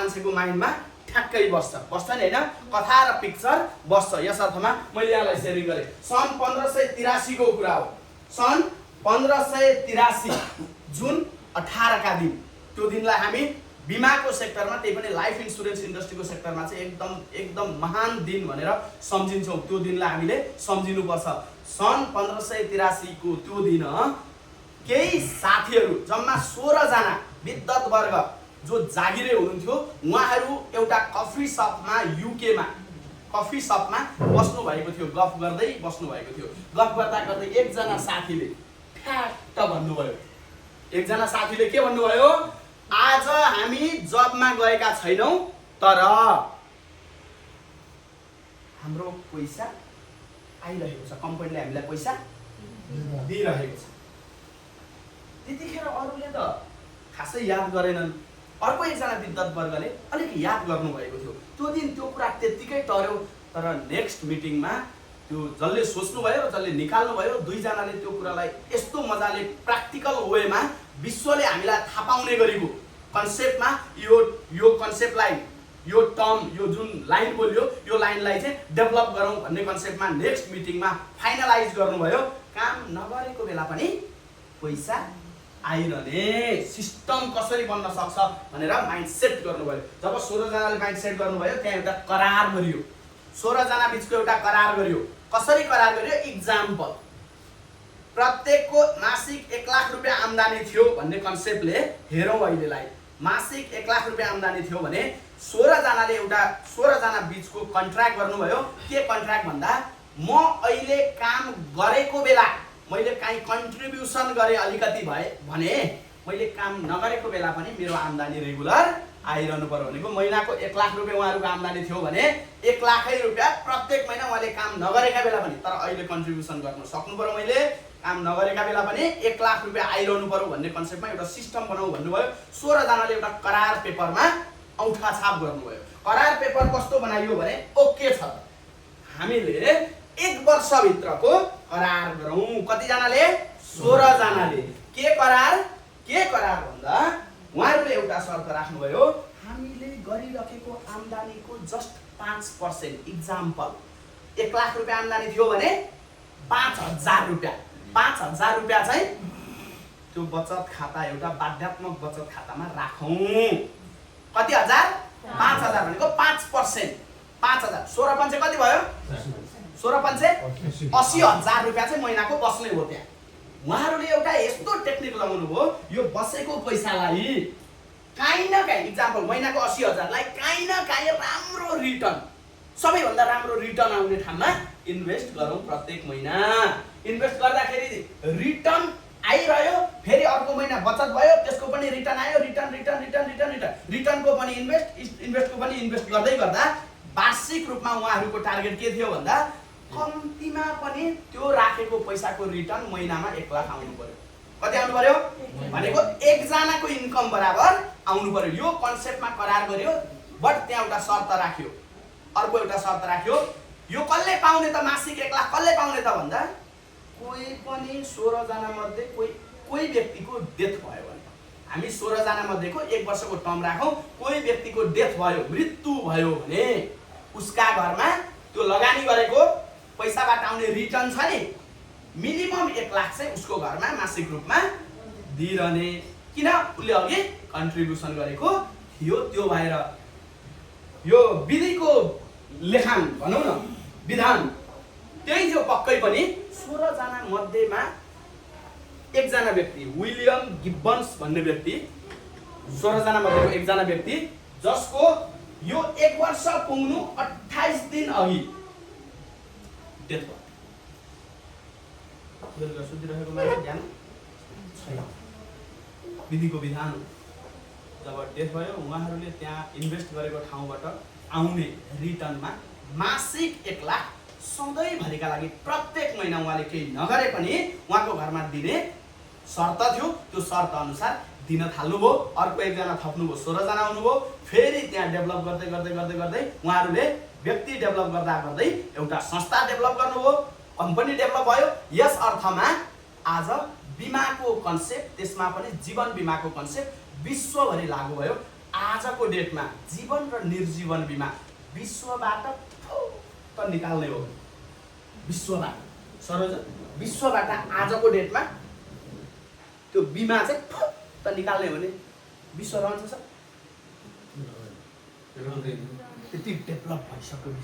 मान्छेको माइन्डमा ठ्याक्कै बस्छ नि हैन, कथा र पिक्चर बस्छ। यस अर्थमा मैले यहाँलाई सेयरिङ गरेँ। सन् 1583 को कुरा हो। सन् 1583 जुन 18 का दिन, त्यो दिनलाई हामी बिमाको सेक्टरमा, त्यही पनि लाइफ इन्सुरेन्स इन्डस्ट्रीको सेक्टरमा चाहिँ एकदम महान दिन भनेर सम्झिन्छौँ। त्यो दिनलाई हामीले सम्झिनुपर्छ। सन् 1583 को त्यो दिन केही साथीहरू, जम्मा 16 जना विद्वत वर्ग जो जागिरे हुनुहुन्थ्यो, उहाँहरू एउटा कफी सपमा, युकेमा कफी सपमा बस्नु भएको थियो, गफ गर्दै बस्नु भएको थियो। गफ गर्दा गर्दै एकजना साथीले फ्याक्ट भन्नुभयो। एकजना साथीले के भन्नुभयो? आज हामी जबमा गएका छैनौं, तर हाम्रो पैसा आइरहेको छ, कम्पनीले हामीलाई पैसा दिइरहेको छ। त्यतिखेर अरूले त खासै याद गरेनन्। अर्को एकजना विद्वत वर्गले अलिक याद गर्नुभएको थियो। त्यो दिन त्यो कुरा त्यत्तिकै टर्यो, तर नेक्स्ट मिटिङमा त्यो जसले सोच्नुभयो र जसले निकाल्नुभयो, दुईजनाले त्यो कुरालाई यस्तो मजाले प्र्याक्टिकल वेमा विश्वले हामीलाई थाहा पाउने गरेको कन्सेप्टमा यो कन्सेप्टलाई, यो टर्म, यो जुन लाइन बोल्यो, यो लाइनलाई चाहिँ डेभलप गरौँ भन्ने कन्सेप्टमा नेक्स्ट मिटिङमा फाइनलाइज गर्नुभयो। काम नगरेको बेला पनि पैसा आइरहने सिस्टम कसरी बन्न सक्छ भनेर माइन्ड सेट गर्नुभयो। जब 16 जनाले माइन्ड सेट गर्नुभयो, त्यहाँ एउटा करार गरियो। 16 जना बिचको एउटा करार गरियो। कसरी करार गरियो? इक्जाम्पल, प्रत्येकको मासिक 1 लाख रुपियाँ आम्दानी थियो भन्ने कन्सेप्टले हेरौँ अहिलेलाई। मासिक 1 लाख रुपियाँ आम्दानी थियो भने 16 जनाले एउटा 16 जना बिचको कन्ट्र्याक्ट गर्नुभयो। के कन्ट्र्याक्ट भन्दा, म अहिले काम गरेको बेला मैले काहीँ कन्ट्रिब्युसन गरेँ अलिकति भए भने मैले काम नगरेको बेला पनि मेरो आम्दानी रेगुलर आइरहनु पर्यो भनेको। महिनाको 1 लाख रुपियाँ उहाँहरूको आम्दानी थियो भने 1 लाखै रुपियाँ प्रत्येक महिना उहाँले काम नगरेका बेला पनि, तर अहिले कन्ट्रिब्युसन गर्न सक्नु पर्यो, मैले काम नगरेका बेला पनि 1 लाख रुपियाँ आइरहनु पर्यो भन्ने कन्सेप्टमा एउटा सिस्टम बनाऊ भन्नुभयो। 16 जनाले एउटा करार पेपरमा औठा छाप गर्नुभयो। करार पेपर कस्तो बनाइयो भने, ओके छ, हामीले 1 वर्षभित्रको करार गरौँ। कतिजनाले? 16 जनाले। के करार भन्दा उहाँहरूले एउटा शर्त राख्नुभयो, हामीले गरिराखेको आम्दानीको जस्ट 5%। इक्जाम्पल, 1 लाख रुपियाँ आम्दानी थियो भने 5,000 रुपियाँ, 5,000 रुपियाँ चाहिँ त्यो बचत खाता, एउटा बाध्यात्मक बचत खातामा राखौँ। कति हजार? 5,000 भनेको 5%। 5,000 16 पंचे कति भयो? 16 पंचे 80,000 रुपियाँ चाहिँ महिनाको बस्ने हो। त्यहाँ उहाँहरूले एउटा यस्तो टेक्निक लगाउनु भयो, यो बसेको पैसालाई काहीँ न काहीँ, इक्जाम्पल महिनाको 80,000 लाई काहीँ न काहीँ राम्रो रिटर्न, सबैभन्दा राम्रो रिटर्न आउने ठाउँमा इन्भेस्ट गरौँ। प्रत्येक महिना इन्भेस्ट गर्दाखेरि रिटर्न आइरह्यो, फेरि अर्को महिना बचत भयो, त्यसको पनि रिटर्न आयो, रिटर्नको पनि इन्भेस्टको पनि इन्भेस्ट गर्दै गर्दा वार्षिक रूपमा उहाँहरूको टार्गेट के थियो भन्दा, कम्तीमा पनि त्यो राखेको पैसाको रिटर्न महिनामा 1 लाख आउनु पर्यो। कति आउनु पर्यो भनेको 1 जनाको इन्कम बराबर आउनु पर्यो। यो कन्सेप्टमा करार गर्यो, बट त्यहाँ एउटा शर्त राख्यो। अर्को एउटा शर्त राख्यो, यो कसले पाउने त? मासिक 1 लाख कसले पाउने त भन्दा, कोही पनि 16 जना मध्ये कोही व्यक्तिको डेथ भयो भने, हामी 16 जना मध्येको 1 वर्षको टर्म राखौँ, कोही व्यक्तिको डेथ भयो, मृत्यु भयो भने उसका घरमा त्यो लगानी गरेको पैसाबाट आउने रिटर्न छ नि, मिनिमम 1 लाख चाहिँ उसको घरमा मासिक रूपमा दिइरहने। किन? उसले अघि कन्ट्रिब्युसन गरेको थियो। त्यो भएर यो विधिको लेखान भनौँ न, विधान त्यही थियो पक्कै पनि। 16 जना मध्येमा 1 जना व्यक्ति, विलियम गिब्बन्स भन्ने व्यक्ति, 16 जना मध्येको 1 जना व्यक्ति, जसको यो 1 वर्ष पुग्नु 28 दिन अघि डेथ भयो। सुतिरहेको मान्छे ध्यान छैन। विधिको विधान जब डेथ भयो, उहाँहरूले त्यहाँ इन्भेस्ट गरेको ठाउँबाट आउने रिटर्नमा मासिक 1 लाख सधैँभरिका लागि प्रत्येक महिना उहाँले केही नगरे पनि उहाँको घरमा दिने शर्त थियो। त्यो शर्त अनुसार दिन थाल्नुभयो। अर्को 1 जना थप्नुभयो, 16 जना आउनुभयो। फेरि त्यहाँ डेभलप गर्दै गर्दै गर्दै गर्दै उहाँहरूले व्यक्ति डेभलप गर्दा गर्दै एउटा संस्था डेभलप गर्नुभयो, कम्पनी डेभलप भयो। यस अर्थमा आज बिमाको कन्सेप्ट, त्यसमा पनि जीवन बिमाको कन्सेप्ट विश्वभरि लागू भयो। आजको डेटमा जीवन र निर्जीवन बिमा विश्वबाट फुत्त निकाल्ने हो भने, विश्वबाट सरोज विश्वबाट आजको डेटमा त्यो बिमा चाहिँ फुत्त निकाल्ने हो भने विश्व रहन्छ सर? त्यति डेभलप भइसक्यो।